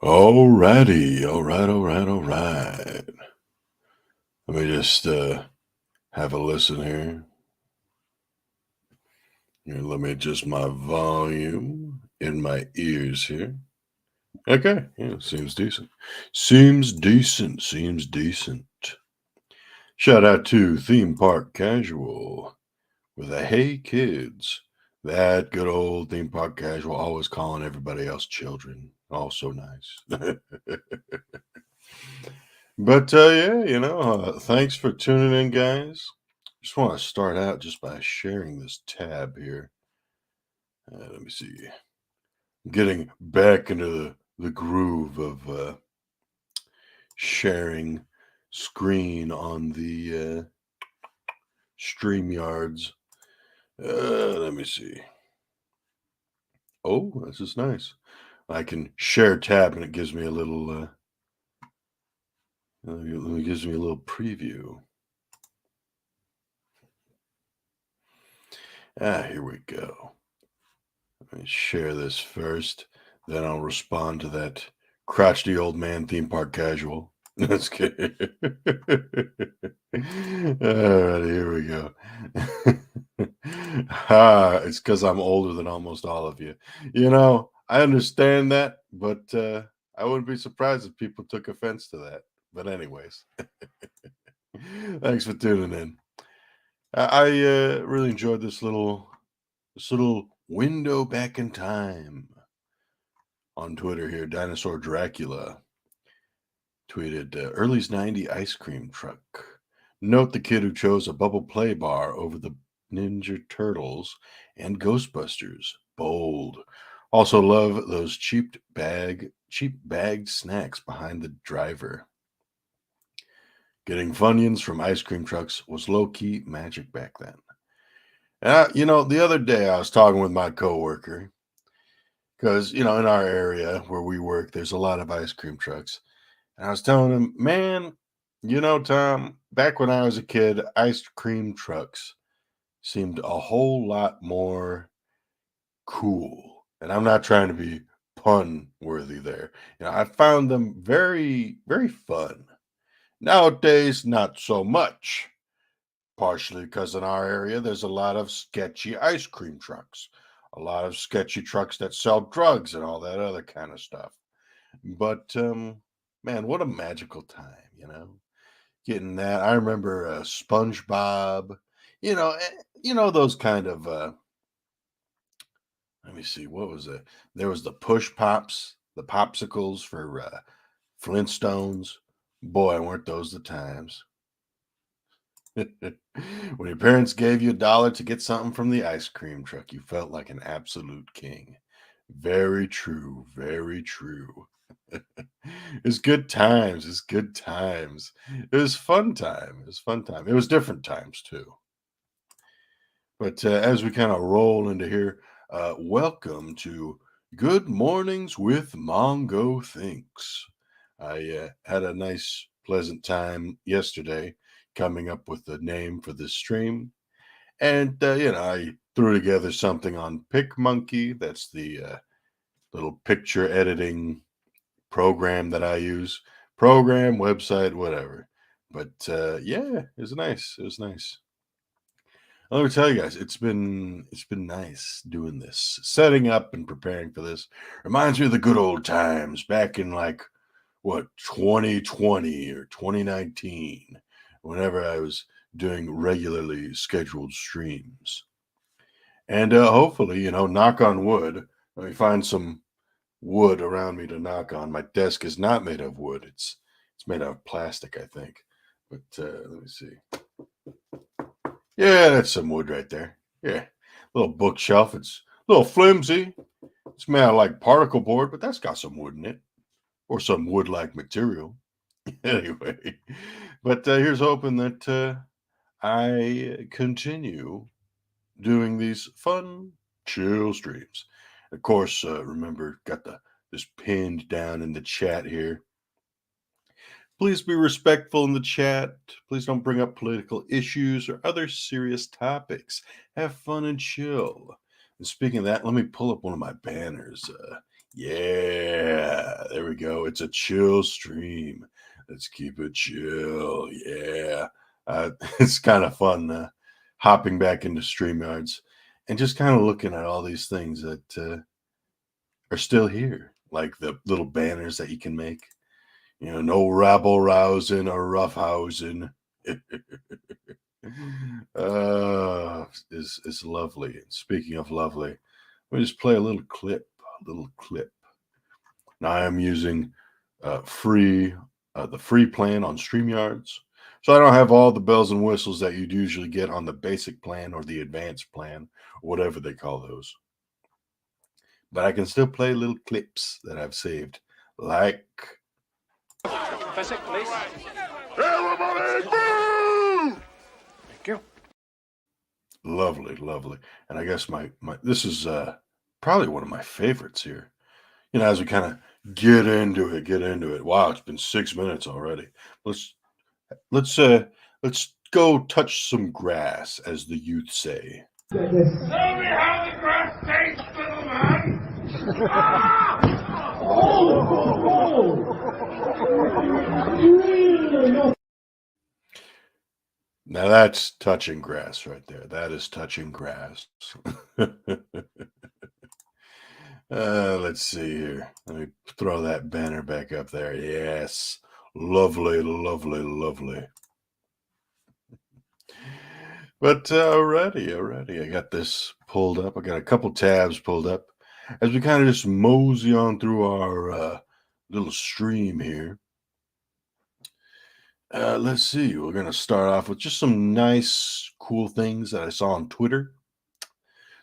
Alrighty, all right. Let me just have a listen here. Here, let me adjust my volume in my ears here. Okay, yeah, seems decent. Seems decent. Shout out to Theme Park Casual with a hey kids. That good old Theme Park Casual, always calling everybody else children. Oh, so nice. But yeah, thanks for tuning in, guys. Just want to start out just by sharing this tab here. Let me see. Getting back into the groove of sharing screen on the StreamYards. Let me see. Oh, this is nice. I can share tab and it gives me a little. It gives me a little preview. Here we go. Let me share this first, then I'll respond to that crotchety old man theme park casual. That's good. All right, here we go. It's because I'm older than almost all of you. I understand that, but I wouldn't be surprised if people took offense to that. But anyways, thanks for tuning in. I really enjoyed this little window back in time. On Twitter here, Dinosaur Dracula tweeted, Early's 90 ice cream truck. Note the kid who chose a bubble play bar over the Ninja Turtles and Ghostbusters. Bold. Also love those cheap bagged snacks behind the driver. Getting Funyuns from ice cream trucks was low-key magic back then. And the other day I was talking with my coworker because in our area where we work, there's a lot of ice cream trucks. And I was telling him, man, Tom, back when I was a kid, ice cream trucks seemed a whole lot more cool. And I'm not trying to be pun worthy there. I found them very, very fun. Nowadays, not so much. Partially because in our area, there's a lot of sketchy ice cream trucks, a lot of sketchy trucks that sell drugs and all that other kind of stuff. But man, what a magical time. Getting that. I remember SpongeBob, those kind of let me see, what was it? There was the push pops, the popsicles for Flintstones. Boy, weren't those the times. When your parents gave you $1 to get something from the ice cream truck, you felt like an absolute king. Very true, very true. It's good times. It's good times. It was fun time. It was fun time. It was different times too. But as we kind of roll into here, welcome to Good Mornings with Mongo Thinks. I had a nice, pleasant time yesterday coming up with the name for this stream. And, I threw together something on PicMonkey. That's the little picture editing program that I use. Program, website, whatever. But yeah, it was nice. It was nice. Let me tell you guys, it's been nice doing this, setting up and preparing for this. Reminds me of the good old times back in like what 2020 or 2019, whenever I was doing regularly scheduled streams. And hopefully, knock on wood. Let me find some wood around me to knock on. My desk is not made of wood. It's made out of plastic, I think. But let me see. Yeah, that's some wood right there. Yeah, little bookshelf. It's a little flimsy. It's made out of like particle board, but that's got some wood in it, or some wood-like material. Anyway, but here's hoping that I continue doing these fun, chill streams. Of course, remember, got this pinned down in the chat here. Please be respectful in the chat. Please don't bring up political issues or other serious topics. Have fun and chill. And speaking of that, let me pull up one of my banners. Yeah, there we go. It's a chill stream. Let's keep it chill. Yeah. It's kind of fun hopping back into StreamYards and just kind of looking at all these things that are still here, like the little banners that you can make. No rabble rousing or roughhousing. Is lovely. And speaking of lovely, let me just play a little clip. A little clip. Now I am using free the free plan on StreamYards. So I don't have all the bells and whistles that you'd usually get on the basic plan or the advanced plan, or whatever they call those. But I can still play little clips that I've saved. Like Physics, please. everybody move! Thank you. Lovely, lovely. And I guess my this is probably one of my favorites here. As we kind of get into it. Wow, it's been 6 minutes already. Let's let's uh let's go touch some grass, as the youth say. Show me how the grass tastes, little man. Now that's touching grass right there. That is touching grass. Let's see here. Let me throw that banner back up there. Yes. Lovely, lovely, lovely. But already, I got this pulled up. I got a couple tabs pulled up as we kind of just mosey on through our little stream here. Let's see. We're going to start off with just some nice, cool things that I saw on Twitter.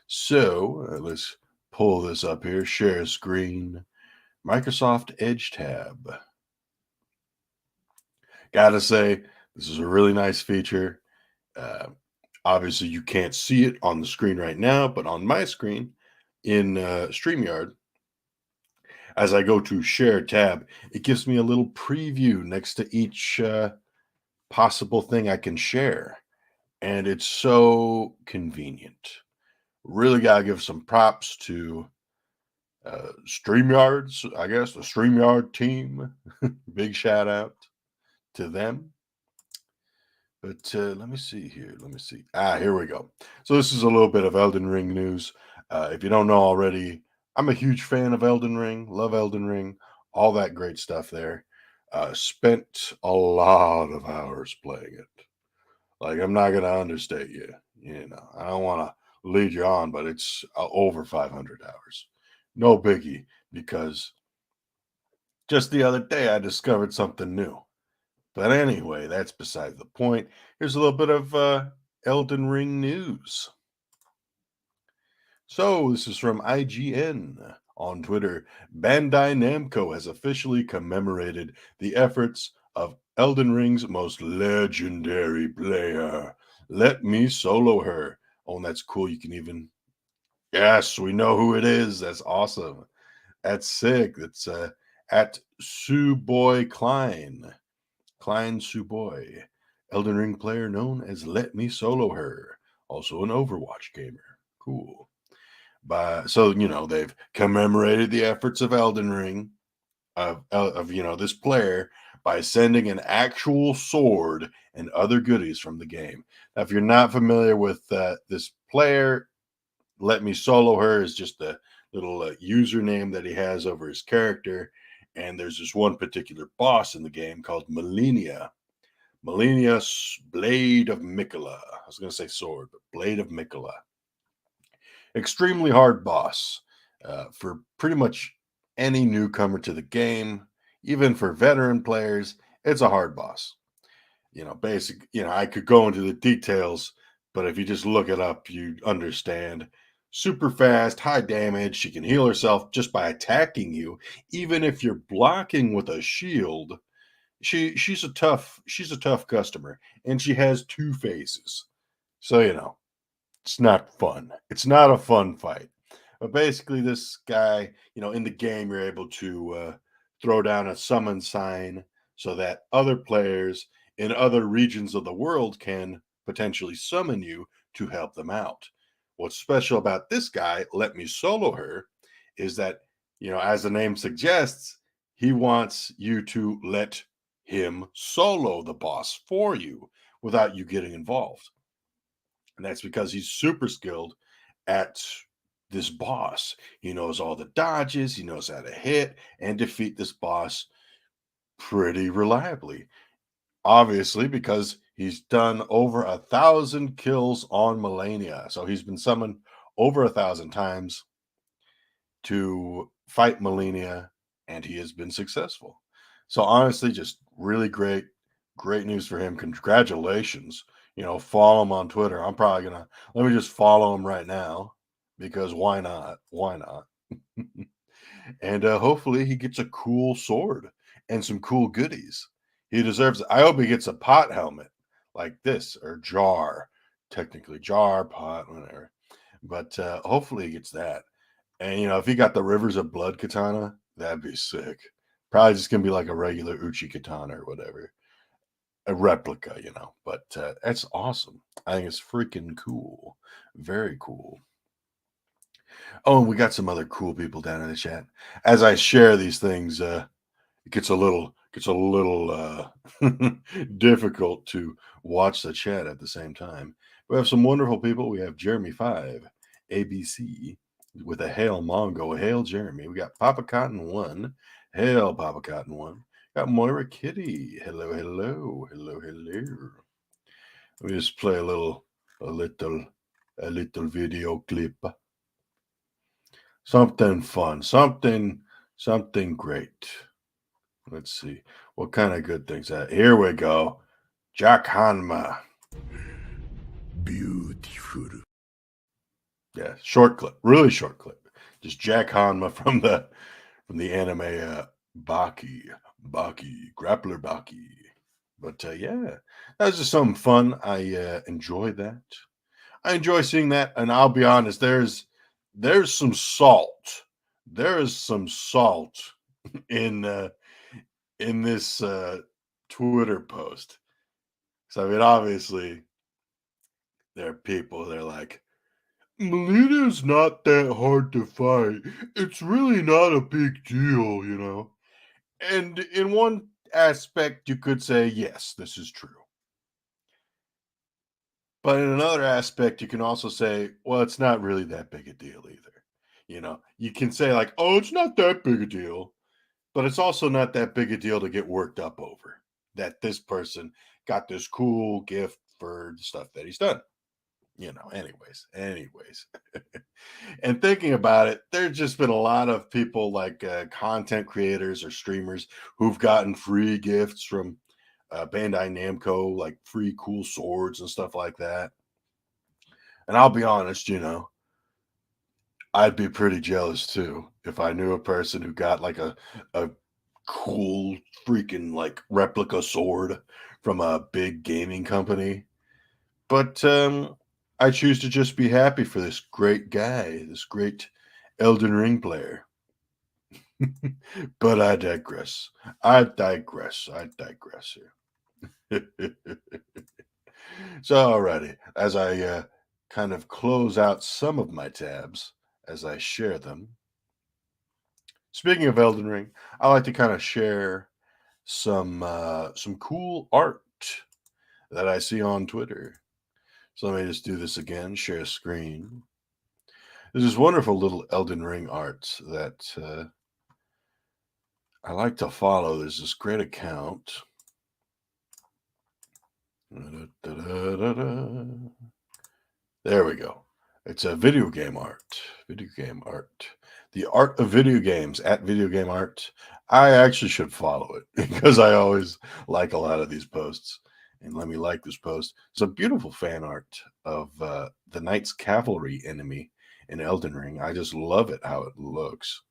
So let's pull this up here. Share screen. Microsoft Edge tab. Gotta say, this is a really nice feature. Obviously, you can't see it on the screen right now, but on my screen in StreamYard, as I go to Share tab, it gives me a little preview next to each possible thing I can share. And it's so convenient. Really got to give some props to StreamYards, I guess, the StreamYard team. Big shout out to them. But let me see here. Let me see. Here we go. So this is a little bit of Elden Ring news. If you don't know already, I'm a huge fan of Elden Ring. Love Elden Ring. All that great stuff there. Spent a lot of hours playing it. Like, I'm not gonna understate you. I don't want to lead you on, but it's over 500 hours. No biggie, because just the other day I discovered something new. But anyway, that's beside the point. Here's a little bit of Elden Ring news. So, this is from IGN on Twitter. Bandai Namco has officially commemorated the efforts of Elden Ring's most legendary player. Let me solo her. Oh, and that's cool. You can even. Yes, we know who it is. That's awesome. That's sick. That's at Suboy Klein. Klein Suboy, Elden Ring player known as Let Me Solo Her, also an Overwatch gamer. Cool. So they've commemorated the efforts of Elden Ring of this player by sending an actual sword and other goodies from the game. Now, if you're not familiar with this player, Let Me Solo Her is just a little username that he has over his character. And there's this one particular boss in the game called Melania. Melania's Blade of Mikola. I was going to say sword, but Blade of Mikola. Extremely hard boss for pretty much any newcomer to the game. Even for veteran players, it's a hard boss. I could go into the details, but if you just look it up, you understand. Super fast, high damage. She can heal herself just by attacking you, even if you're blocking with a shield. She's a tough customer, and she has two faces. So it's not fun. It's not a fun fight. But basically, this guy, in the game, you're able to throw down a summon sign so that other players in other regions of the world can potentially summon you to help them out. What's special about this guy, Let Me Solo Her, is that As the name suggests, he wants you to let him solo the boss for you without you getting involved. And that's because he's super skilled at this boss. He knows all the dodges, he knows how to hit and defeat this boss pretty reliably. Obviously, because he's done over 1,000 kills on Melania. So he's been summoned over 1,000 times to fight Melania, and he has been successful. So honestly, just really great news for him. Congratulations. Follow him on Twitter. I'm probably gonna let me just follow him right now because why not? Why not? And hopefully he gets a cool sword and some cool goodies. He deserves it. I hope he gets a pot helmet like this or jar, technically jar, pot, whatever. But hopefully he gets that. And if he got the Rivers of Blood katana, that'd be sick. Probably just gonna be like a regular Uchi katana or whatever, a replica, But that's awesome. I think it's freaking cool. Very cool. Oh, and we got some other cool people down in the chat. As I share these things, it gets a little difficult to watch the chat at the same time. We have some wonderful people. We have Jeremy 5, ABC with a hail Mongo. Hail Jeremy. We got Papa Cotton 1. Hail Papa Cotton 1. Got Moira Kitty. Hello, hello, hello, hello. Let me just play a little video clip. Something fun, something great. Let's see what kind of good things that. Here we go. Jack Hanma. Beautiful. Yeah, short clip, really short clip. Just Jack Hanma from the anime Baki Grappler Baki. But yeah, that was just something fun. I enjoy that. I enjoy seeing that, and I'll be honest. There's some salt. There is some salt in this Twitter post. So I mean, obviously, there are people that are like, Melina's not that hard to fight. It's really not a big deal. And in one aspect, you could say, yes, this is true. But in another aspect, you can also say, well, it's not really that big a deal either. You can say, like, oh, it's not that big a deal. But it's also not that big a deal to get worked up over that this person got this cool gift for the stuff that he's done. Anyways. And thinking about it, there's just been a lot of people like content creators or streamers who've gotten free gifts from Bandai Namco, like free cool swords and stuff like that. And I'll be honest, I'd be pretty jealous too if I knew a person who got like a cool freaking like replica sword from a big gaming company. But I choose to just be happy for this great guy, this great Elden Ring player. But I digress. I digress here. So, alrighty, as I kind of close out some of my tabs as I share them. Speaking of Elden Ring, I like to kind of share some cool art that I see on Twitter. So let me just do this again. Share screen. There's this wonderful little Elden Ring art that I like to follow. There's this great account. There we go. It's a video game art. Video game art. The art of video games at video game art. I actually should follow it because I always like a lot of these posts. And let me like this post. It's a beautiful fan art of the Knights Cavalry enemy in Elden Ring. I just love it how it looks.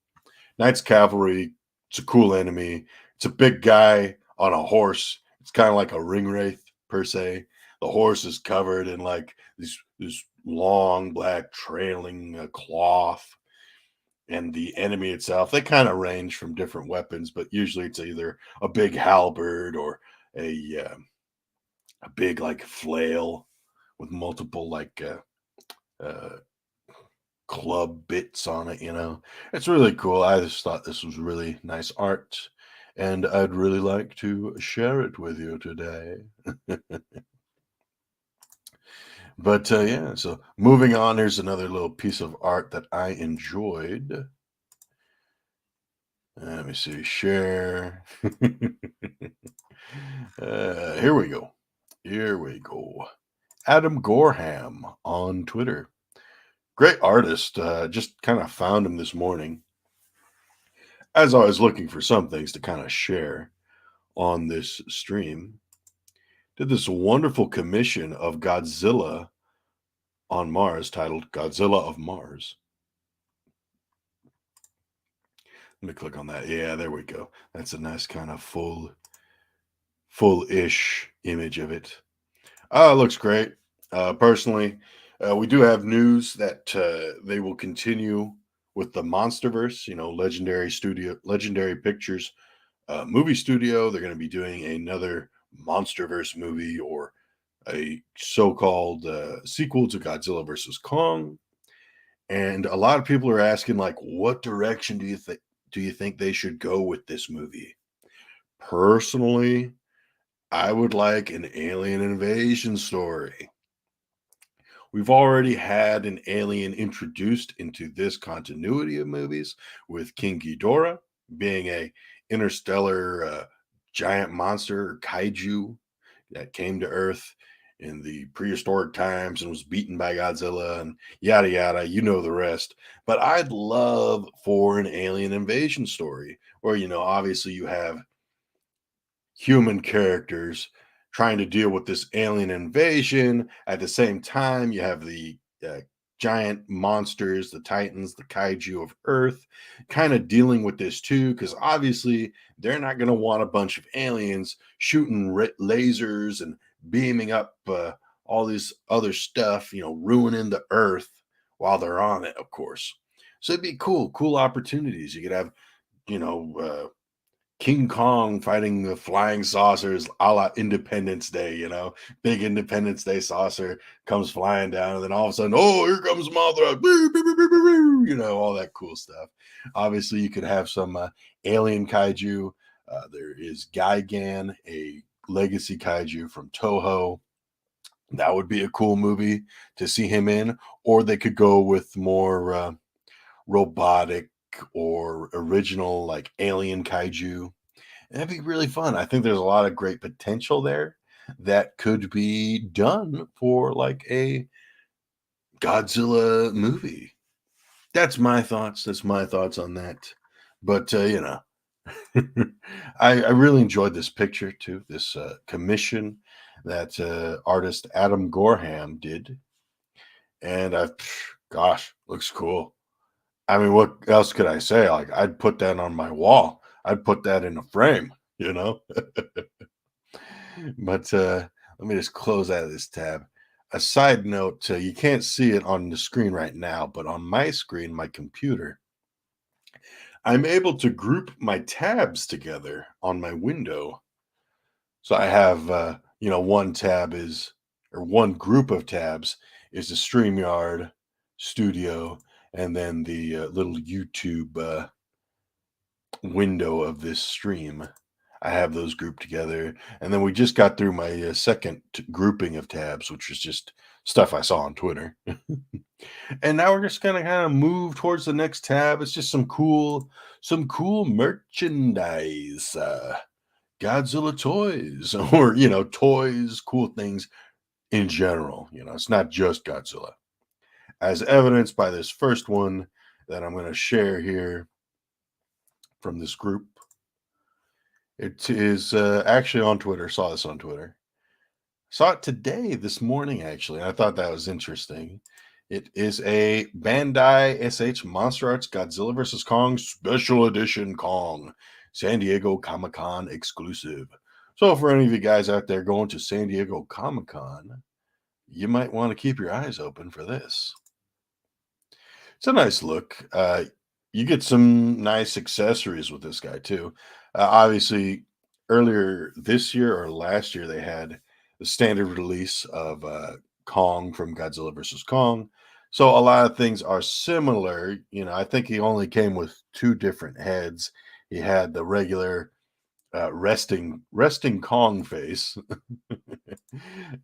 Knights Cavalry, it's a cool enemy. It's a big guy on a horse. It's kind of like a ring wraith per se. The horse is covered in like this long black trailing cloth, and the enemy itself, they kind of range from different weapons, but usually it's either a big halberd or a big like flail with multiple like club bits on it, It's really cool. I just thought this was really nice art, and I'd really like to share it with you today. But yeah, so moving on, here's another little piece of art that I enjoyed. Let me see, share. Here we go. Here we go. Adam Gorham on Twitter. Great artist. Just kind of found him this morning as I was looking for some things to kind of share on this stream. Did this wonderful commission of Godzilla on Mars titled Godzilla of Mars. Let me click on that. Yeah, there we go. That's a nice kind of full-ish image of it. It looks great. Personally, we do have news that they will continue with the MonsterVerse. Legendary Pictures movie studio. They're going to be doing another MonsterVerse movie, or a so-called sequel to Godzilla versus Kong. And a lot of people are asking, like, what direction do you think they should go with this movie? Personally, I would like an alien invasion story. We've already had an alien introduced into this continuity of movies with King Ghidorah being a interstellar giant monster or kaiju that came to Earth in the prehistoric times and was beaten by Godzilla and yada yada. You know the rest. But I'd love for an alien invasion story where, obviously you have human characters trying to deal with this alien invasion. At the same time, you have the giant monsters, the titans, the kaiju of Earth, kind of dealing with this too, because obviously they're not going to want a bunch of aliens shooting lasers and beaming up all this other stuff, ruining the Earth while they're on it, of course. So it'd be cool opportunities. You could have, you know, uh, King Kong fighting the flying saucers a la Independence Day, big Independence Day saucer comes flying down, and then all of a sudden, oh, here comes Mothra, all that cool stuff. Obviously, you could have some alien kaiju. There is Gigan, a legacy kaiju from Toho. That would be a cool movie to see him in, or they could go with more robotic or original, like alien kaiju. That'd be really fun. I think there's a lot of great potential there that could be done for like a Godzilla movie. That's my thoughts. That's my thoughts on that. But I really enjoyed this picture too. This commission that artist Adam Gorham did, and gosh, looks cool. I mean, what else could I say? Like, I'd put that on my wall. I'd put that in a frame. You know. But let me just close out of this tab. A side note, you can't see it on the screen right now, but on my screen, my computer, I'm able to group my tabs together on my window. So I have, one tab is, or one group of tabs is the StreamYard Studio, and then the little YouTube window of this stream. I have those grouped together. And then we just got through my second grouping of tabs, which was just stuff I saw on Twitter. And now we're just gonna kind of move towards the next tab. It's just some cool merchandise, Godzilla toys, or toys, cool things in general. It's not just Godzilla, as evidenced by this first one that I'm going to share here from this group. It is actually on Twitter. Saw this on Twitter. Saw it today, this morning, actually. I thought that was interesting. It is a Bandai SH Monster Arts Godzilla vs. Kong Special Edition Kong, San Diego Comic-Con exclusive. So for any of you guys out there going to San Diego Comic-Con, you might want to keep your eyes open for this. It's a nice look. You get some nice accessories with this guy too. Obviously, earlier this year or last year, they had the standard release of Kong from Godzilla vs. Kong. So a lot of things are similar. I think he only came with two different heads. He had the regular resting Kong face,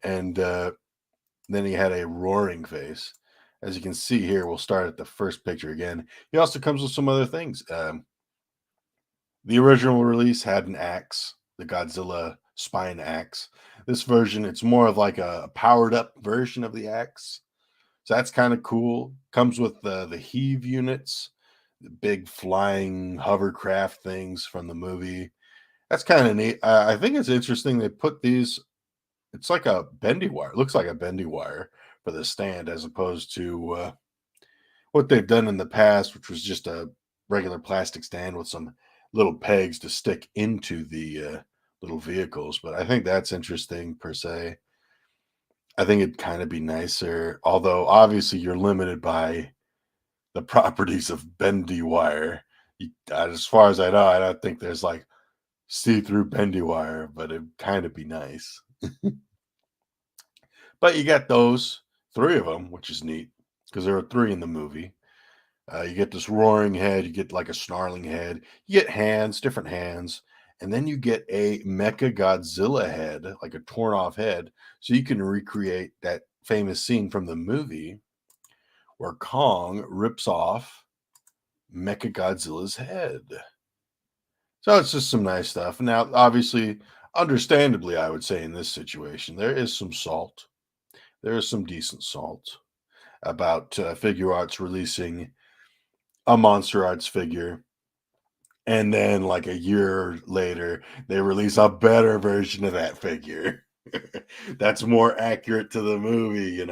and then he had a roaring face. As you can see here, we'll start at the first picture again. He also comes with some other things. The original release had an axe, the Godzilla spine axe. This version, it's more of like a powered up version of the axe. So that's kind of cool. Comes with the heave units, the big flying hovercraft things from the movie. That's kind of neat. I think it's interesting they put these. It's like a bendy wire. It looks like a bendy wire for the stand, as opposed to what they've done in the past, which was just a regular plastic stand with some little pegs to stick into the little vehicles. But I think that's interesting per se. I think it'd kind of be nicer, although obviously you're limited by the properties of bendy wire. As far as I know, I don't think there's like see-through bendy wire, but it'd kind of be nice. But you got those three of them, which is neat because there are three in the movie. You get this roaring head, you get like a snarling head, you get hands, different hands, and then you get a Mecha Godzilla head, like a torn off head, so you can recreate that famous scene from the movie where Kong rips off Mecha Godzilla's head. So it's just some nice stuff. Now, obviously, understandably, I would say in this situation, there is some salt. There is some decent salt about Figure Arts releasing a Monster Arts figure, and then like a year later, they release a better version of that figure that's more accurate to the movie.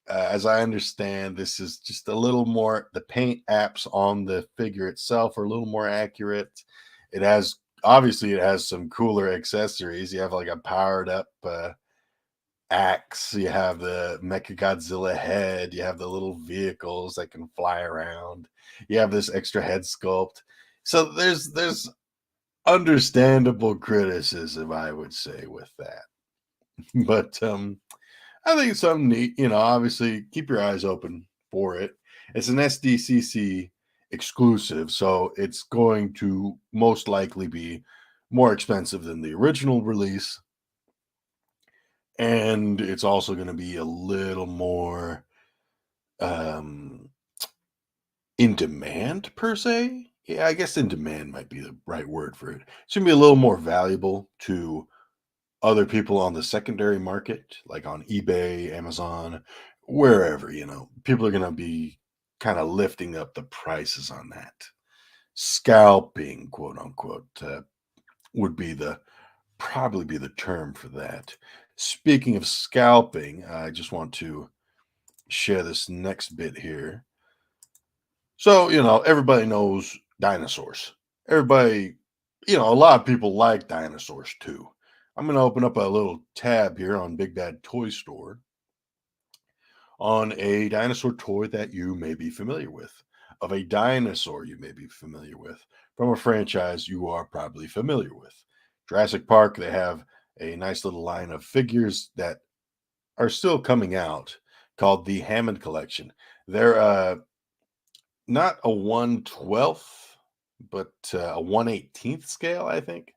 As I understand, this is just a little more, the paint apps on the figure itself are a little more accurate. It has, obviously, it has some cooler accessories. You have like a powered up axe, you have the Mecha Godzilla head, you have the little vehicles that can fly around, you have this extra head sculpt. So there's understandable criticism, I would say, with that. But I think it's something neat. Obviously, keep your eyes open for it. It's an SDCC exclusive, so it's going to most likely be more expensive than the original release. And it's also going to be a little more um, in demand, per se. Yeah, I guess in demand might be the right word for it. It's going to be a little more valuable to other people on the secondary market, like on eBay, Amazon, wherever. People are going to be kind of lifting up the prices on that. Scalping, quote unquote, would be the probably be the term for that. Speaking of scalping, I just want to share this next bit here. So, everybody knows dinosaurs. Everybody, a lot of people like dinosaurs too. I'm going to open up a little tab here on Big Bad Toy Store on a dinosaur toy that you may be familiar with, of a dinosaur you may be familiar with, from a franchise you are probably familiar with. Jurassic Park, they have a nice little line of figures that are still coming out called the Hammond Collection. They're not a 1/12th, but a 1/18th scale, I think.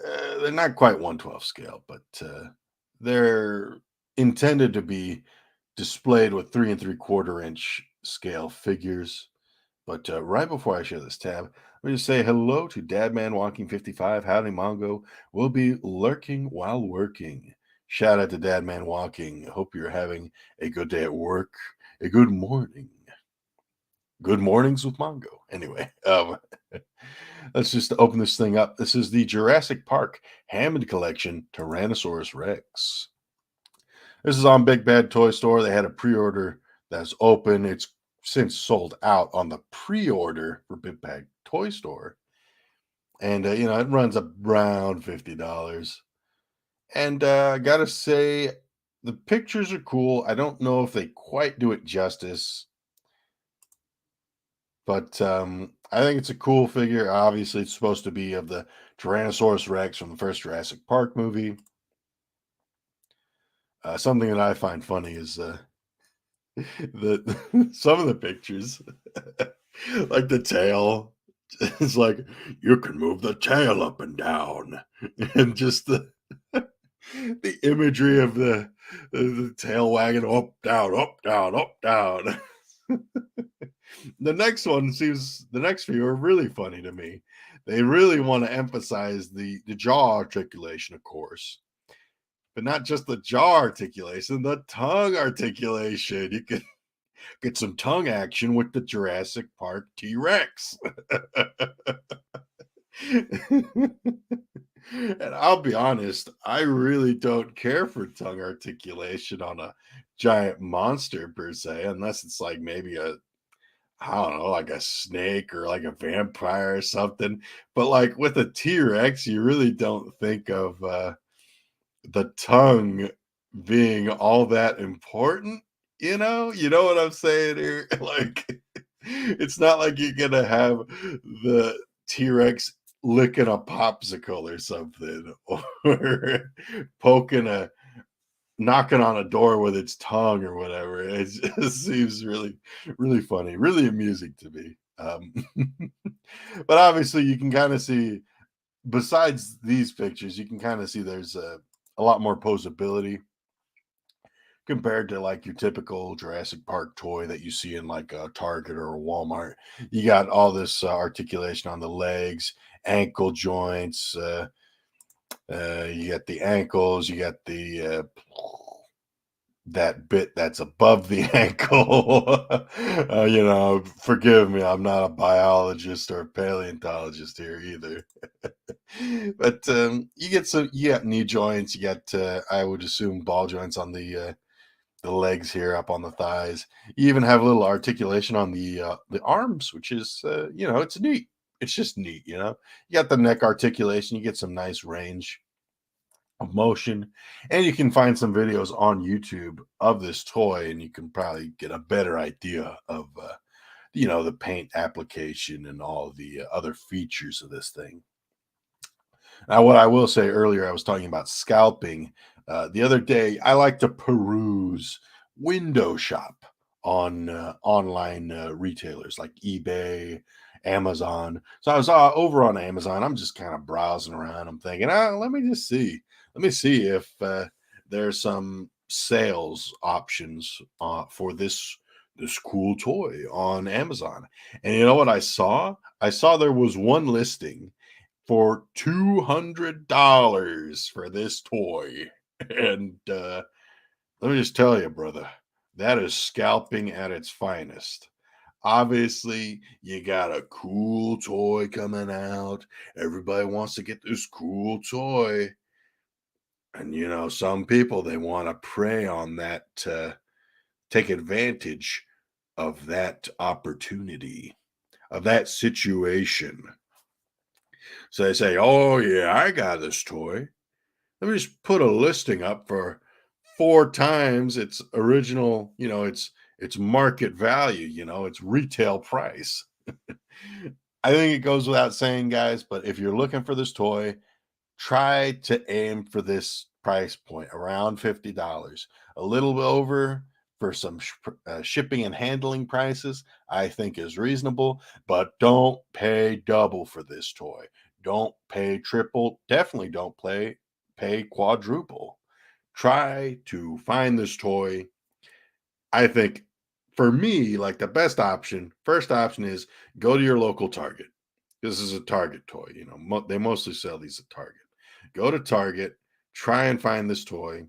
They're not quite 1/12 scale, but they're intended to be displayed with 3 3/4 inch scale figures. But right before I share this tab, let me just say hello to Dadman Walking 55. Howdy, Mongo. We'll be lurking while working. Shout out to Dadman Walking. Hope you're having a good day at work. A good morning. Good mornings with Mongo. Anyway, let's just open this thing up. This is the Jurassic Park Hammond Collection Tyrannosaurus Rex. This is on Big Bad Toy Store. They had a pre-order that's open. It's since sold out on the pre-order for Big Bad Toy Store, and it runs around $50. And I gotta say, the pictures are cool. I don't know if they quite do it justice, but I think it's a cool figure. Obviously, it's supposed to be of the Tyrannosaurus Rex from the first Jurassic Park movie. Something that I find funny is Some of the pictures, like the tail, it's like you can move the tail up and down, and just the imagery of the tail wagging up, down, up, down, up, down. The next few are really funny to me. They really want to emphasize the jaw articulation, of course, but not just the jaw articulation, the tongue articulation. You can get some tongue action with the Jurassic Park T-Rex. And I'll be honest, I really don't care for tongue articulation on a giant monster per se, unless it's like maybe I don't know, like a snake or like a vampire or something. But like with a T-Rex, you really don't think of the tongue being all that important, you know? You know what I'm saying here? Like, it's not like you're gonna have the T-Rex licking a popsicle or something, or poking a knocking on a door with its tongue or whatever. It just seems really, really funny, really amusing to me. But obviously, you can kind of see, besides these pictures, you can kind of see there's a lot more posability compared to like your typical Jurassic Park toy that you see in like a Target or a Walmart. You got all this articulation on the legs, ankle joints. You got the ankles. You got the that bit that's above the ankle. Forgive me, I'm not a biologist or a paleontologist here either. But you got knee joints, you got I would assume ball joints on the legs here, up on the thighs. You even have a little articulation on the arms, which is it's neat. It's just neat. You got the neck articulation, you get some nice range of motion, and you can find some videos on YouTube of this toy, and you can probably get a better idea of the paint application and all the other features of this thing. Now, what I will say, earlier I was talking about scalping. The other day, I like to peruse window shop on online retailers like eBay, Amazon. So I was over on Amazon. I'm just kind of browsing around. I'm thinking, let me just see. Let me see if there's some sales options for this cool toy on Amazon. And you know what I saw? I saw there was one listing for $200 for this toy. And let me just tell you, brother, that is scalping at its finest. Obviously, you got a cool toy coming out. Everybody wants to get this cool toy. And, some people, they want to prey on that, take advantage of that opportunity, of that situation. So they say, oh, yeah, I got this toy. Let me just put a listing up for 4 times its original, its market value, its retail price. I think it goes without saying, guys, but if you're looking for this toy, try to aim for this price point around $50. A little bit over for some shipping and handling prices, I think is reasonable, but don't pay double for this toy. Don't pay triple. Definitely don't pay quadruple. Try to find this toy. I think for me, like the first option is go to your local Target. This is a Target toy. They mostly sell these at Target. Go to Target, try and find this toy.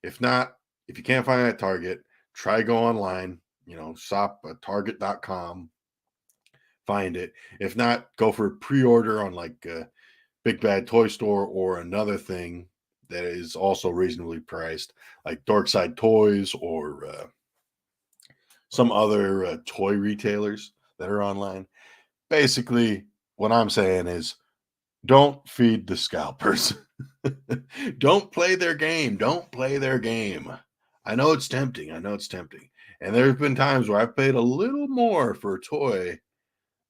If not, if you can't find it at Target, try go online, shop at target.com, find it. If not, go for a pre-order on like Big Bad Toy Store or another thing that is also reasonably priced, like Dorkside Toys or some other toy retailers that are online. Basically, what I'm saying is don't feed the scalpers. Don't play their game. Don't play their game. I know it's tempting. I know it's tempting. And there have been times where I've paid a little more for a toy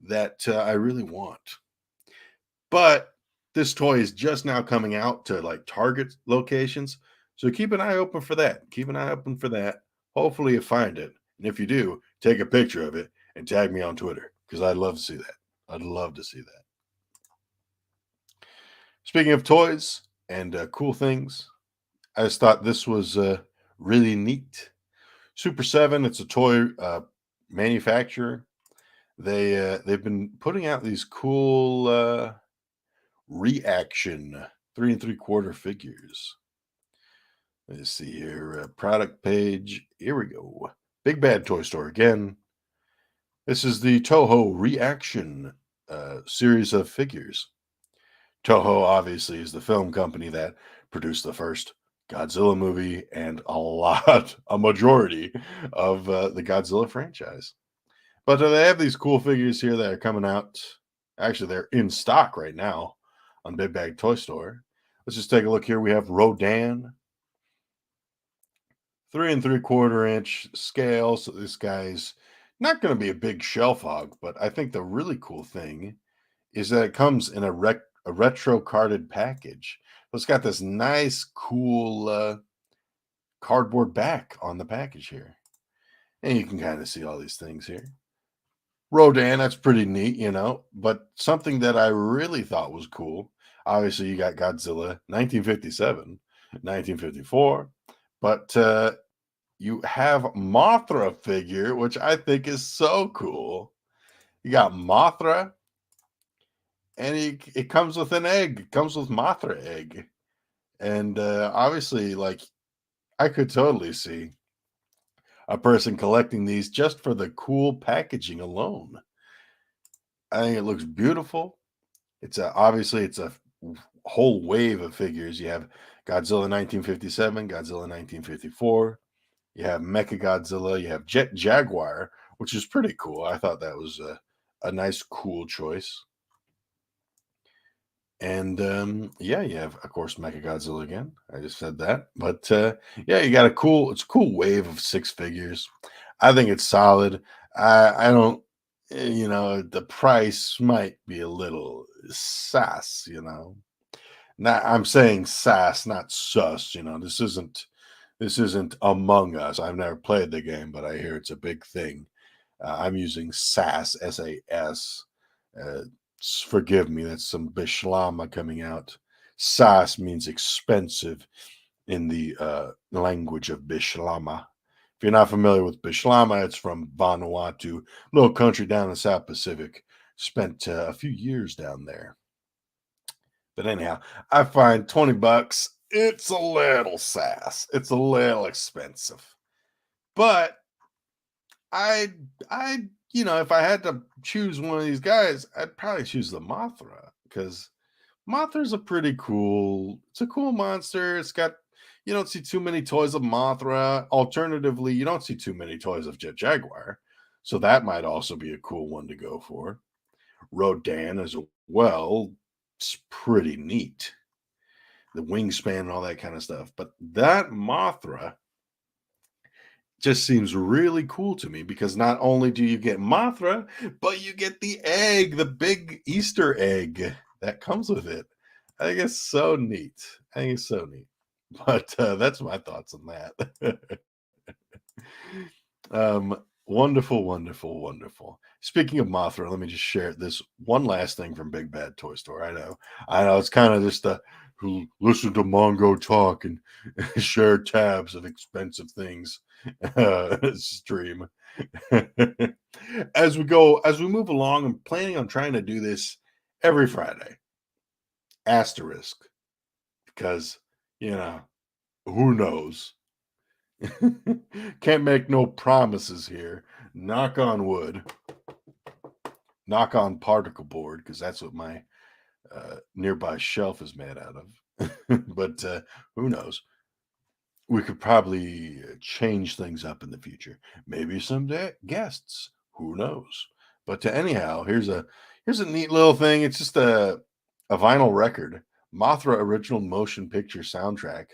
that I really want. But this toy is just now coming out to like Target locations. So keep an eye open for that. Keep an eye open for that. Hopefully you find it And if you do, take a picture of it and tag me on Twitter because I'd love to see that. I'd love to see that. Speaking of toys and cool things, I just thought this was really neat. Super 7, it's a toy manufacturer. They've been putting out these cool reaction 3 3/4 figures. Let's see here, product page. Here we go. Big Bad Toy Store again. This is the Toho Reaction series of figures. Toho obviously is the film company that produced the first Godzilla movie and a majority of the Godzilla franchise. But they have these cool figures here that are coming out. Actually, they're in stock right now on Big Bag Toy Store. Let's just take a look here. We have Rodan, 3 3/4 inch scale. So this guy's not going to be a big shelf hog, but I think the really cool thing is that it comes in a retro carded package. So it's got this nice, cool cardboard back on the package here. And you can kind of see all these things here. Rodan, that's pretty neat, you know. But something that I really thought was cool, obviously, you got Godzilla 1957, 1954, but you have Mothra figure, which I think is so cool. You got Mothra, and it comes with an egg. It comes with Mothra egg. And obviously, like, I could totally see a person collecting these just for the cool packaging alone. I think it looks beautiful. Obviously it's a whole wave of figures. You have Godzilla 1957, Godzilla 1954. You have Mecha Godzilla. You have Jet Jaguar, which is pretty cool. I thought that was a nice, cool choice. And yeah, you have, of course, Mecha Godzilla again. I just said that, but yeah, you got it's a cool wave of 6 figures. I think it's solid. I don't, you know, the price might be a little sass, you know. Not, I'm saying sass, not sus. You know, this isn't Among Us. I've never played the game, but I hear it's a big thing. I'm using SAS, SAS. Uh, Forgive me, that's some Bishlama coming out. SAS means expensive in the language of Bishlama. If you're not familiar with Bishlama, it's from Vanuatu, little country down in the South Pacific. Spent a few years down there. But anyhow, I find $20, it's a little sass. It's a little expensive. But I I you know, if I had to choose one of these guys, I'd probably choose the Mothra because Mothra's a pretty cool. It's a cool monster. It's got you don't see too many toys of Mothra. Alternatively, you don't see too many toys of Jet Jaguar, so that might also be a cool one to go for. Rodan as well. It's pretty neat. The wingspan and all that kind of stuff. But that Mothra just seems really cool to me because not only do you get Mothra, but you get the egg, the big Easter egg that comes with it. I think it's so neat. I think it's so neat. But that's my thoughts on that. Wonderful, wonderful, wonderful. Speaking of Mothra, let me just share this one last thing from Big Bad Toy Store. I know, it's kind of just a listen to Mongo talk and share tabs of expensive things stream. As we move along, I'm planning on trying to do this every Friday. Asterisk, because you know who knows. Can't make no promises here. Knock on wood. Knock on particle board because that's what my nearby shelf is made out of. But who knows? We could probably change things up in the future. Maybe some guests. Who knows? But anyhow, here's a neat little thing. It's just a vinyl record, Mothra original motion picture soundtrack,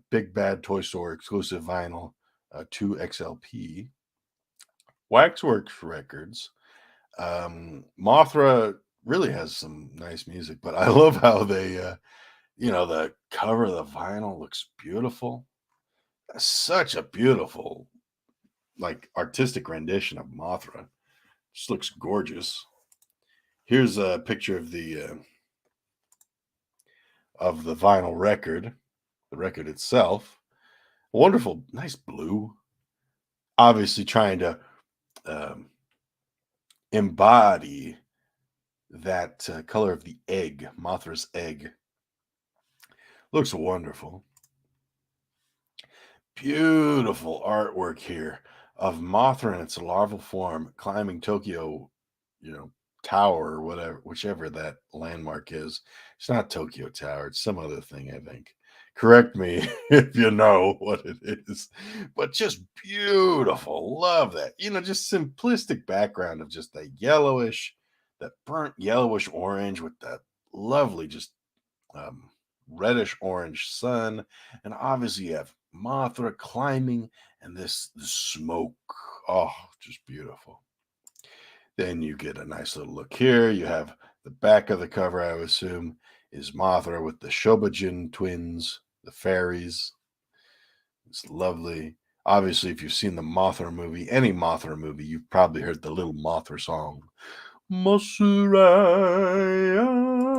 Big Bad Toy Store exclusive vinyl, 2XLP, Waxworks Records. Mothra really has some nice music, but I love how they, the cover of the vinyl looks beautiful. Such a beautiful like artistic rendition of Mothra. Just looks gorgeous. Here's a picture of the vinyl record, the record itself. Wonderful, nice blue. Obviously, trying to um, embody that color of the egg, Mothra's egg. Looks wonderful. Beautiful artwork here of Mothra in its larval form climbing Tokyo, you know, Tower or whatever, whichever that landmark is. It's not Tokyo Tower, it's some other thing, I think. Correct me if you know what it is. But just beautiful. Love that. Just simplistic background of just the yellowish, that burnt yellowish orange with that lovely, just um, reddish orange sun, and obviously you have Mothra climbing and this smoke. Oh, just beautiful. Then you get a nice little look here. You have the back of the cover, I would assume, is Mothra with the Shobajin twins, the fairies. It's lovely. Obviously, if you've seen the Mothra movie, any Mothra movie, you've probably heard the little Mothra song. Mosuraya,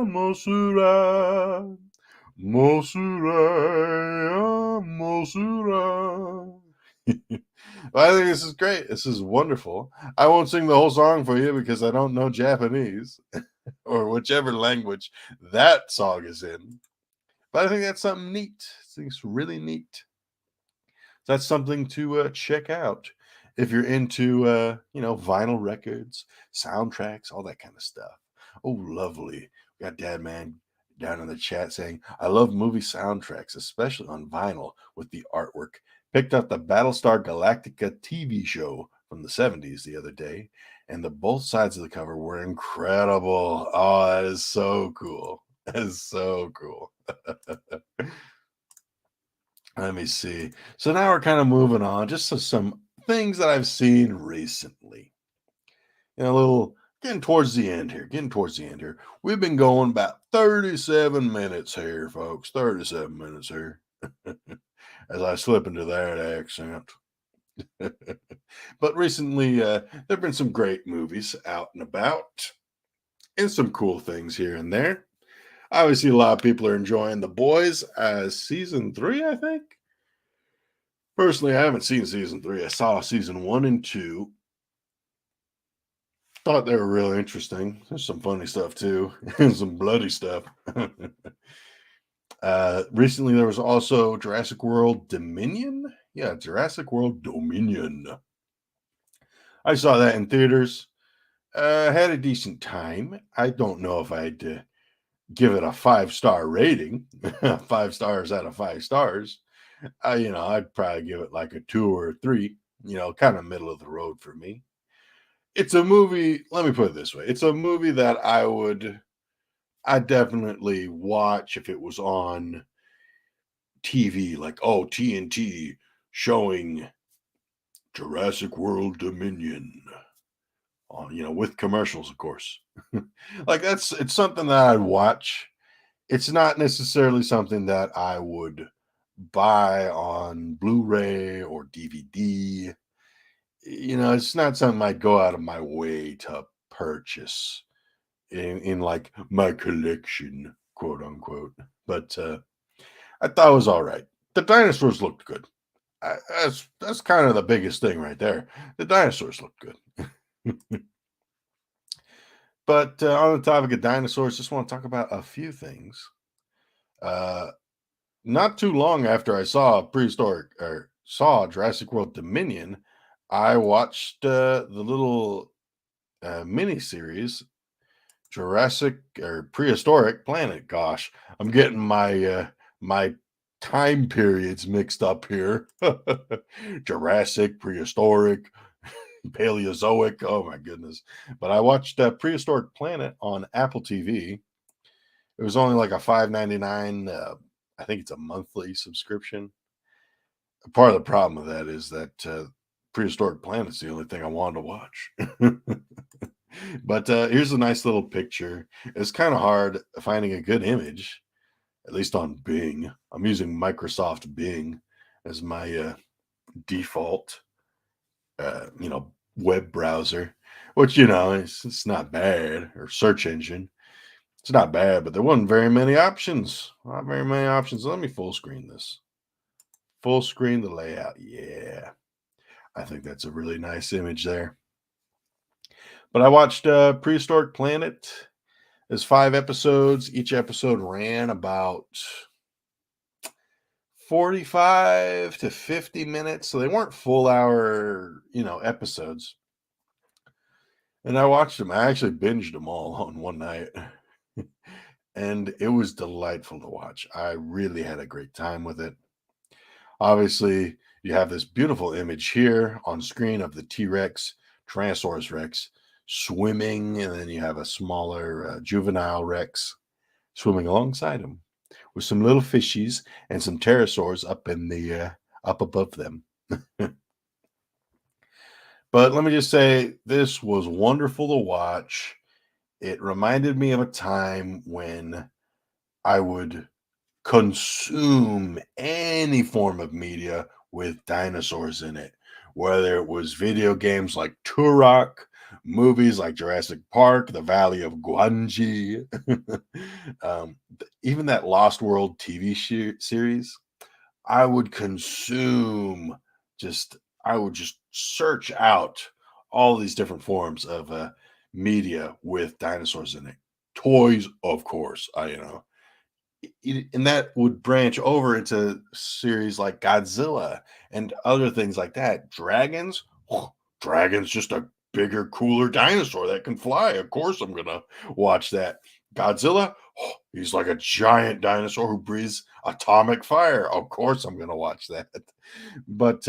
Mosura, Mosuraya, Mosura. Well, I think this is great. This is wonderful. I won't sing the whole song for you because I don't know Japanese or whichever language that song is in. But I think that's something neat. I think it's really neat. That's something to check out if you're into vinyl records, soundtracks, all that kind of stuff. Oh, lovely. We got Dad Man down in the chat saying, I love movie soundtracks, especially on vinyl with the artwork. Picked up the Battlestar Galactica TV show from the 70s the other day, and the both sides of the cover were incredible. Oh, that is so cool. That is so cool. Let me see. So now we're kind of moving on just to some things that I've seen recently. A little getting towards the end here. Getting towards the end here. We've been going about 37 minutes here, folks. 37 minutes here. As I slip into that accent. But recently, there have been some great movies out and about, and some cool things here and there. Obviously, a lot of people are enjoying The Boys as season 3, I think. Personally, I haven't seen season 3. I saw season 1 and 2. Thought they were really interesting. There's some funny stuff too, and some bloody stuff. Recently, there was also Jurassic World Dominion. Yeah, Jurassic World Dominion. I saw that in theaters. Had a decent time. I don't know if I'd give it a 5-star rating. 5 stars out of 5 stars. I'd probably give it like a 2 or a 3. Kind of middle of the road for me. It's a movie. Let me put it this way: it's a movie that I'd definitely watch if it was on TV, like TNT showing Jurassic World Dominion, with commercials, of course. Like it's something that I'd watch. It's not necessarily something that I would buy on Blu-ray or DVD. It's not something I'd go out of my way to purchase in like my collection, quote unquote. But I thought it was all right. The dinosaurs looked good. That's kind of the biggest thing right there. The dinosaurs looked good. But on the topic of dinosaurs, just want to talk about a few things. Uh, Not too long after I saw Jurassic World Dominion, I watched the little mini series Jurassic or Prehistoric Planet. Gosh, I'm getting my time periods mixed up here. Jurassic, Prehistoric, Paleozoic. Oh my goodness! But I watched Prehistoric Planet on Apple TV. It was only like a $5.99. I think it's a monthly subscription. Part of the problem with that is that Prehistoric Planet's the only thing I wanted to watch. But here's a nice little picture. It's kind of hard finding a good image, at least on Bing. I'm using Microsoft Bing as my default. web browser, which it's not bad, or search engine. It's not bad, but there wasn't very many options. Not very many options. Let me full screen this. Full screen the layout. Yeah, I think that's a really nice image there. But I watched Prehistoric Planet. There's 5 episodes. Each episode ran about 45 to 50 minutes. So they weren't full hour, episodes. And I watched them. I actually binged them all on one night. And it was delightful to watch. I really had a great time with it. Obviously, you have this beautiful image here on screen of the T-Rex, Tyrannosaurus Rex, swimming, and then you have a smaller juvenile Rex swimming alongside him with some little fishies and some pterosaurs up in the up above them. But let me just say, this was wonderful to watch. It reminded me of a time when I would consume any form of media with dinosaurs in it, whether it was video games like Turok, movies like Jurassic Park, The Valley of Guanji, even that Lost World TV series. I would consume just, I would just search out all these different forms of media with dinosaurs in it. Toys, of course, and that would branch over into series like Godzilla and other things like that. Dragons, dragons, just a bigger, cooler dinosaur that can fly. Of course, I'm gonna watch that. Godzilla, he's like a giant dinosaur who breathes atomic fire. Of course, I'm gonna watch that. But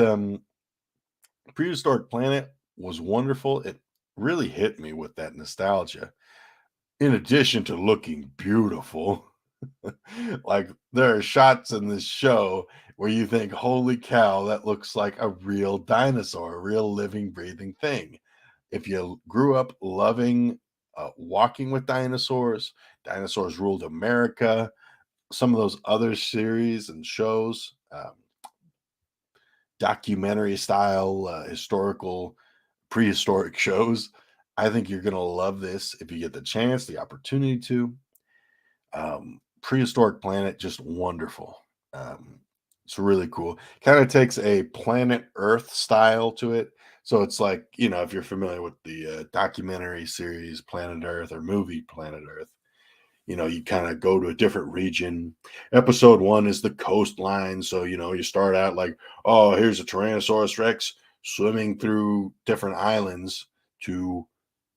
Prehistoric Planet was wonderful. It really hit me with that nostalgia. In addition to looking beautiful, like there are shots in this show where you think, holy cow, that looks like a real dinosaur, a real living, breathing thing. If you grew up loving walking with dinosaurs, Dinosaurs Ruled America, some of those other series and shows, documentary style, historical, prehistoric shows, I think you're going to love this if you get the chance, the opportunity to. Prehistoric Planet, just wonderful. It's really cool. Kind of takes a Planet Earth style to it. So it's like, if you're familiar with the documentary series Planet Earth or movie Planet Earth, you kind of go to a different region. Episode one is the coastline. So, you start out like, oh, here's a Tyrannosaurus Rex swimming through different islands to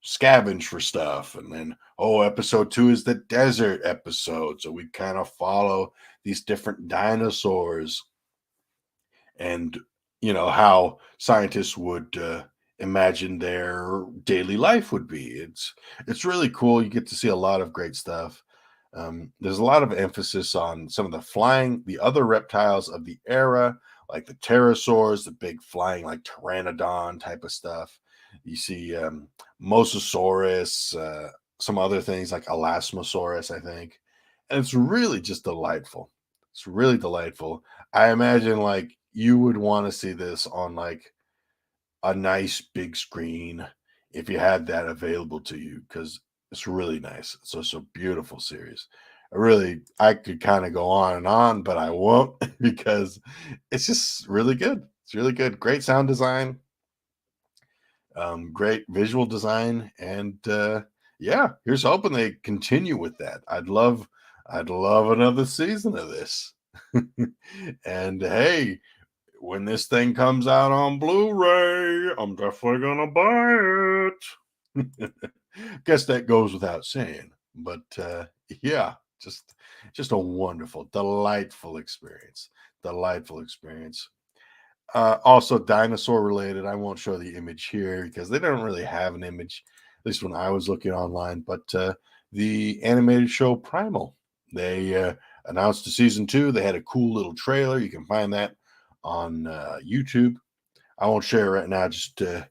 scavenge for stuff. And then, oh, episode two is the desert episode. So we kind of follow these different dinosaurs and, how scientists would imagine their daily life would be. It's really cool. You get to see a lot of great stuff. There's a lot of emphasis on some of the other reptiles of the era, like the pterosaurs, the big flying, like pteranodon type of stuff. You see Mosasaurus, some other things like Elasmosaurus, I think. And it's really just delightful. It's really delightful. I imagine like you would want to see this on like a nice big screen if you had that available to you because it's really nice. It's a beautiful series. I could kind of go on, but I won't because it's just really good. It's really good. Great sound design, great visual design, and yeah, here's hoping they continue with that. I'd love another season of this. And hey, when this thing comes out on Blu-ray, I'm definitely gonna buy it. Guess that goes without saying, but yeah, just a wonderful, delightful experience. Delightful experience. Also, dinosaur related. I won't show the image here because they don't really have an image, at least when I was looking online. But the animated show Primal, they announced a season two. They had a cool little trailer. You can find that on YouTube. I won't share it right now, just because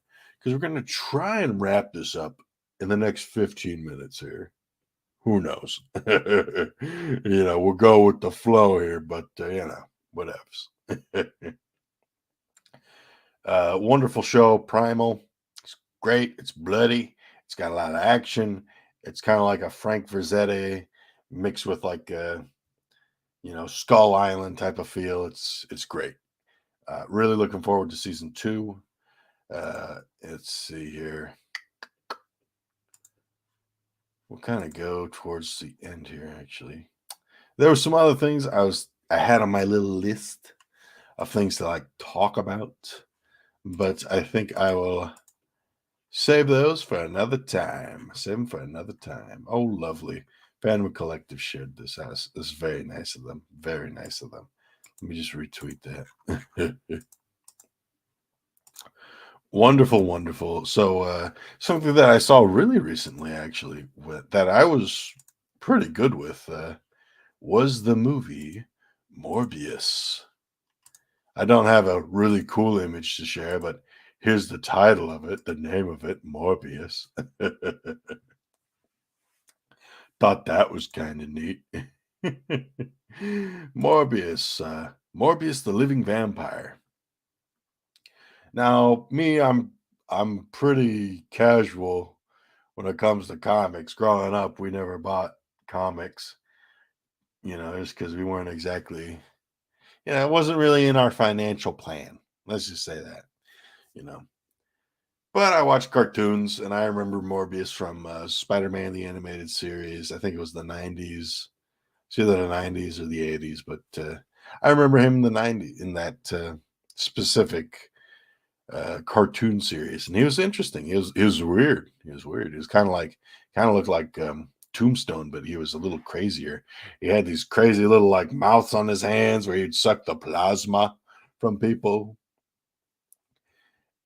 we're going to try and wrap this up in the next 15 minutes here. Who knows? We'll go with the flow here, but whatevs. Wonderful show, Primal. It's great. It's bloody. It's got a lot of action. It's kind of like a Frank Frazetta mixed with like Skull Island type of feel. It's great. Really looking forward to season two. Let's see here. We'll kind of go towards the end here. Actually, there were some other things I had on my little list of things to like talk about, but I think I will save those for another time. Save them for another time. Oh, lovely. Fanwood Collective shared this house. This is very nice of them. Very nice of them. Let me just retweet that. Wonderful, wonderful. So, something that I saw really recently, actually, that I was pretty good with, was the movie Morbius. I don't have a really cool image to share, but here's the title of it, the name of it, Morbius. Thought that was kind of neat. Morbius, the living vampire. Now, me, I'm pretty casual when it comes to comics. Growing up, we never bought comics, just because we weren't exactly, it wasn't really in our financial plan. Let's just say that, you know. But I watched cartoons, and I remember Morbius from Spider-Man the animated series. I think it was the '90s. It's either the '90s or the '80s, but I remember him in the '90s in that specific cartoon series, and he was interesting. He was weird. He was weird. He was kind of looked like Tombstone, but he was a little crazier. He had these crazy little like mouths on his hands where he'd suck the plasma from people,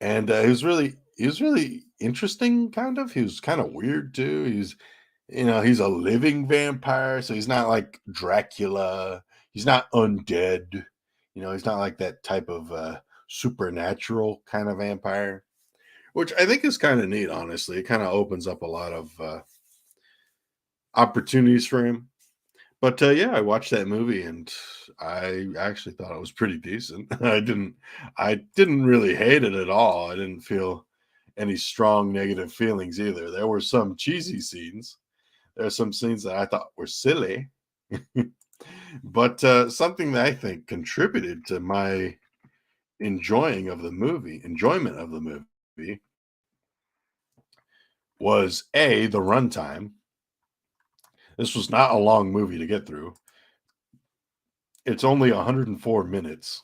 and he was really interesting. Kind of, he was kind of weird too. He's a living vampire, so he's not like Dracula. He's not undead. He's not like that type of supernatural kind of vampire, which I think is kind of neat, honestly. It kind of opens up a lot of opportunities for him. But yeah, I watched that movie and I actually thought it was pretty decent. I didn't really hate it at all. I didn't feel any strong negative feelings either. There were some cheesy scenes. There are some scenes that I thought were silly, but something that I think contributed to my enjoyment of the movie was the runtime. This was not a long movie to get through. It's only 104 minutes,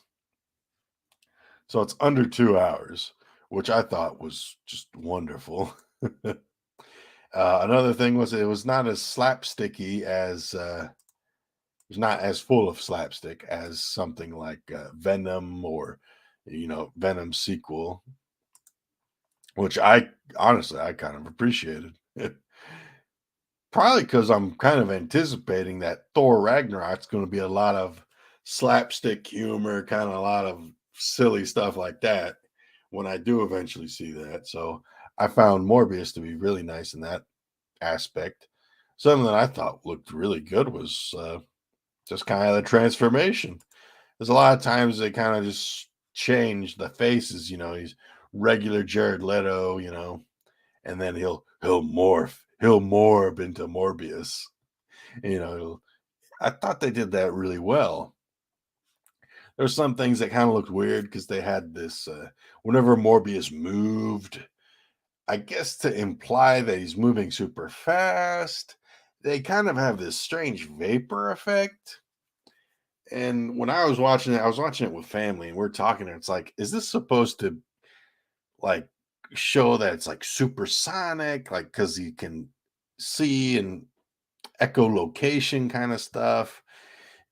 so it's under 2 hours, which I thought was just wonderful. Another thing was it was not as slapsticky as it was not as full of slapstick as something like Venom or Venom sequel, which I honestly I kind of appreciated. Probably because I'm kind of anticipating that Thor Ragnarok's going to be a lot of slapstick humor, kind of a lot of silly stuff like that when I do eventually see that. So I found Morbius to be really nice in that aspect. Something that I thought looked really good was just kind of the transformation. There's a lot of times they kind of just change the faces. He's regular Jared Leto, and then he'll morph into Morbius. I thought they did that really well. There's some things that kind of looked weird because they had this whenever Morbius moved, I guess to imply that he's moving super fast, they kind of have this strange vapor effect. And when I was watching it with family and we're talking, and it's like, is this supposed to like show that it's like supersonic, like because he can see and echolocation kind of stuff?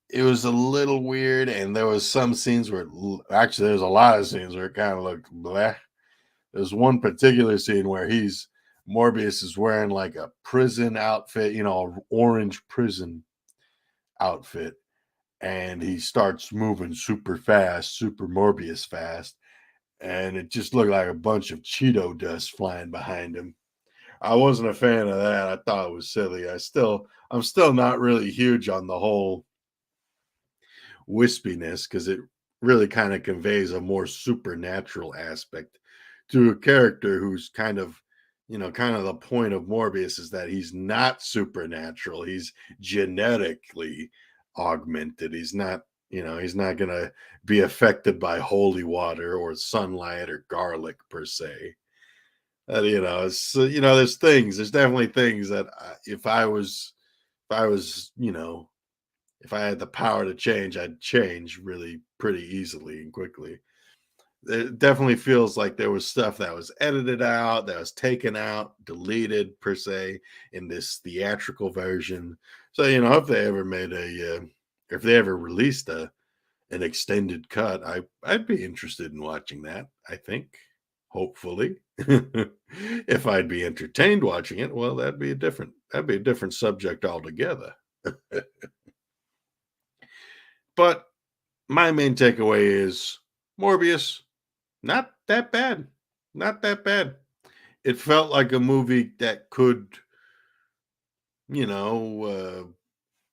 It was a little weird, and there was some scenes where actually there's a lot of scenes where it kind of looked bleh. There's one particular scene where Morbius is wearing like a prison outfit, orange prison outfit, and he starts moving super fast, super Morbius fast, and it just looked like a bunch of Cheeto dust flying behind him. I wasn't a fan of that. I thought it was silly. I'm still not really huge on the whole wispiness because really kind of conveys a more supernatural aspect to a character who's kind of, kind of the point of Morbius is that he's not supernatural. He's genetically augmented. He's not going to be affected by holy water or sunlight or garlic per se. There's definitely things that if I was, if I had the power to change, I'd change really pretty easily and quickly. It definitely feels like there was stuff that was edited out, that was taken out, deleted per se in this theatrical version. So if they ever if they ever released an extended cut, I'd be interested in watching that. I think, hopefully, if I'd be entertained watching it, well, that'd be a different subject altogether. But my main takeaway is Morbius, not that bad. Not that bad. It felt like a movie that could, you know,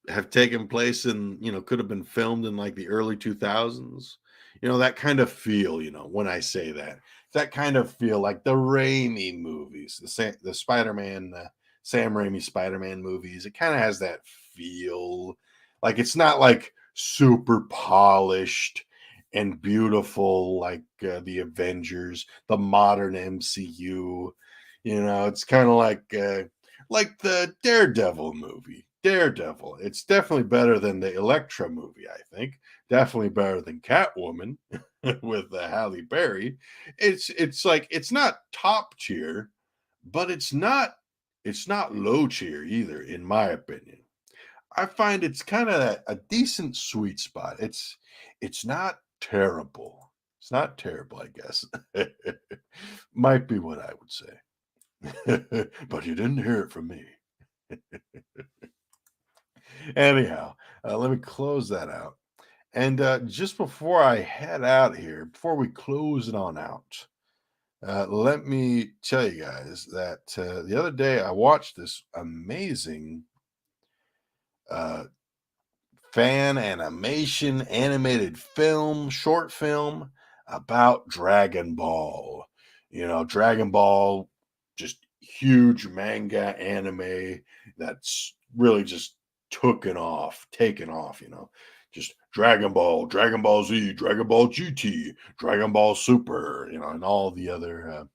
have taken place in, could have been filmed in like the early 2000s. That kind of feel, when I say that kind of feel like the Raimi movies, the Spider-Man, Sam Raimi Spider-Man movies. It kind of has that feel. Like it's not like super polished and beautiful like the Avengers, the modern MCU. It's kind of like the Daredevil movie. Daredevil. It's definitely better than the Elektra movie, I think. Definitely better than Catwoman with Halle Berry. It's like it's not top tier, but it's not low tier either, in my opinion. I find it's kind of a decent sweet spot. It's not terrible. It's not terrible, I guess. Might be what I would say. But you didn't hear it from me. Anyhow, let me close that out. And just before I head out here, before we close it on out, let me tell you guys that the other day I watched this amazing uh, fan animation animated film, short film about Dragon Ball. Dragon Ball, just huge manga anime that's really just taken off, just Dragon Ball, Dragon Ball Z, Dragon Ball GT, Dragon Ball Super, and all the other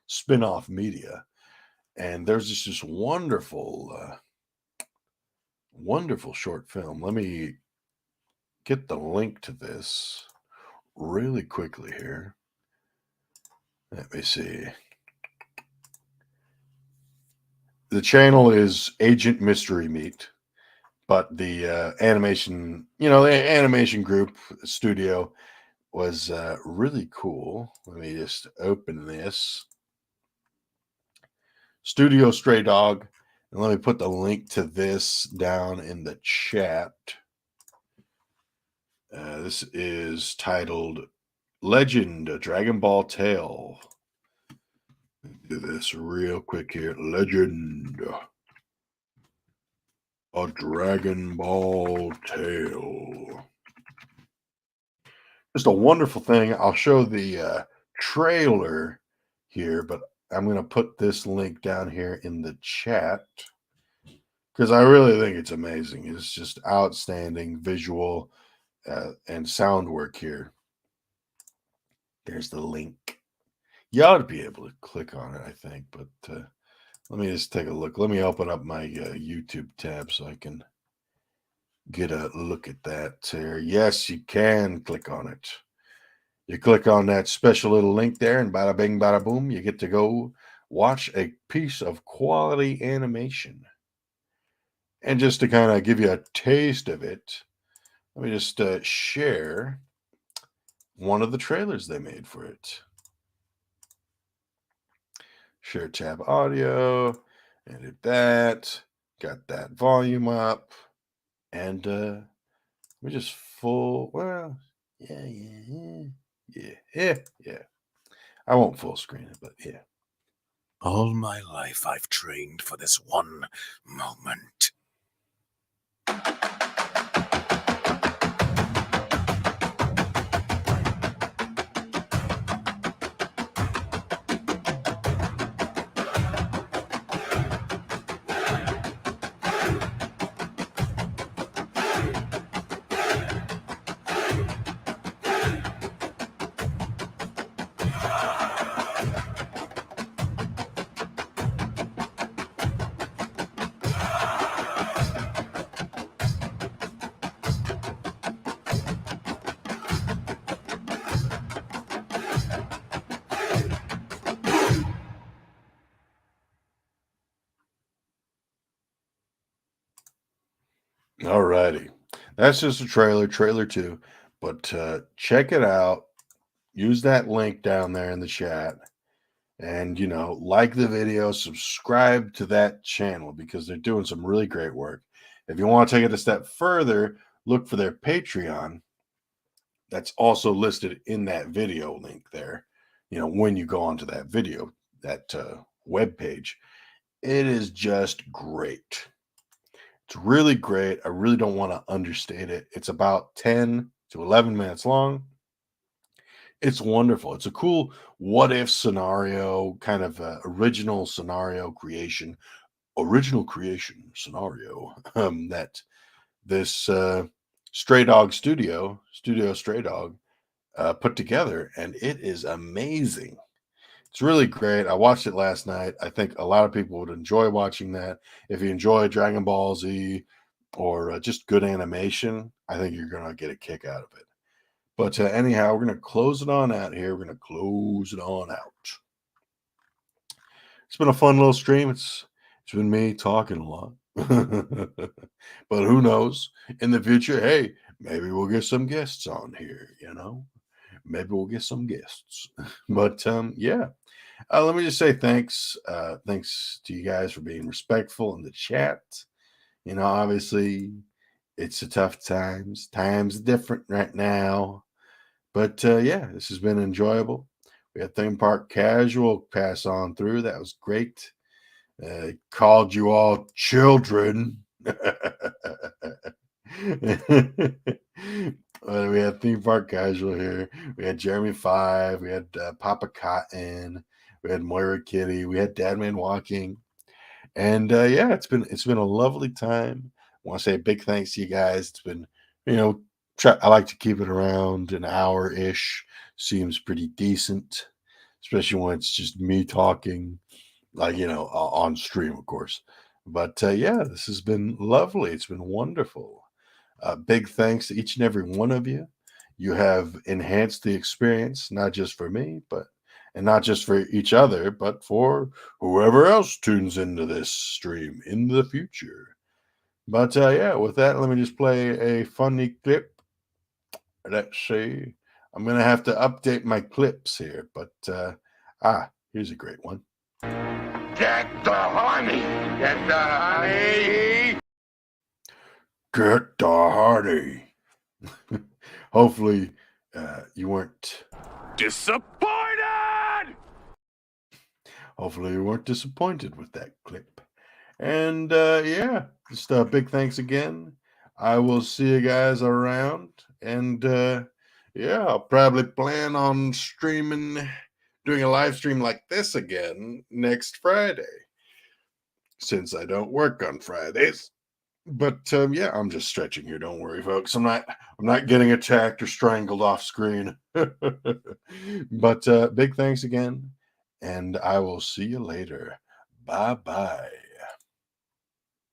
spin-off media. And there's just wonderful, wonderful short film. Let me get the link to this really quickly here. Let me see. The channel is Agent Mystery Meat, but the animation group studio was really cool. Let me just open this. Studio Stray Dog. And let me put the link to this down in the chat. This is titled Legend, a Dragon Ball Tale. Do this real quick here. Legend, a Dragon Ball Tale. Just a wonderful thing. I'll show the trailer here, but I'm going to put this link down here in the chat because I really think it's amazing. It's just outstanding visual and sound work here. There's the link. You ought to be able to click on it, I think, but let me just take a look. Let me open up my YouTube tab so I can get a look at that there. Yes, you can click on it. You click on that special little link there, and bada bing, bada boom, you get to go watch a piece of quality animation. And just to kind of give you a taste of it, let me just share one of the trailers they made for it. Share tab audio, edit that, got that volume up, and we just yeah. I won't full screen it, but yeah. All my life I've trained for this one moment. Alrighty. That's just a trailer 2. But check it out. Use that link down there in the chat. And, like the video, subscribe to that channel because they're doing some really great work. If you want to take it a step further, look for their Patreon. That's also listed in that video link there. When you go onto that video, that web page, it is just great. It's really great. I really don't want to understate it. It's about 10 to 11 minutes long. It's wonderful. It's a cool what if scenario, kind of original creation scenario that this Studio Stray Dog, put together, and it is amazing. It's really great. I watched it last night. I think a lot of people would enjoy watching that. If you enjoy Dragon Ball Z or just good animation, I think you're going to get a kick out of it. But anyhow, we're going to close it on out here. We're going to close it on out. It's been a fun little stream. It's been me talking a lot. But who knows? In the future, hey, maybe we'll get some guests on here, Maybe we'll get some guests. But yeah. Let me just say thanks. Thanks to you guys for being respectful in the chat. Obviously, it's a tough times. Times different right now. But yeah, this has been enjoyable. We had Theme Park Casual pass on through. That was great. Called you all children. We had Theme Park Casual here. We had Jeremy 5. We had Papa Cotton. We had Moira Kitty. We had Dadman Walking. And yeah, it's been a lovely time. I want to say a big thanks to you guys. It's been, I like to keep it around an hour-ish. Seems pretty decent, especially when it's just me talking, like, on stream, of course. But yeah, this has been lovely. It's been wonderful. Big thanks to each and every one of you. You have enhanced the experience, not just for me, and not just for each other, but for whoever else tunes into this stream in the future. But yeah, with that, let me just play a funny clip. Let's see. I'm going to have to update my clips here, but here's a great one. Get the honey! Get the honey! Get the honey. Hopefully, you weren't Disappointed! Hopefully, you weren't disappointed with that clip. And yeah, just big thanks again. I will see you guys around. And yeah, I'll probably plan on doing a live stream like this again next Friday, since I don't work on Fridays. But yeah, I'm just stretching here. Don't worry, folks. I'm not getting attacked or strangled off screen. But big thanks again, and I will see you later. Bye bye.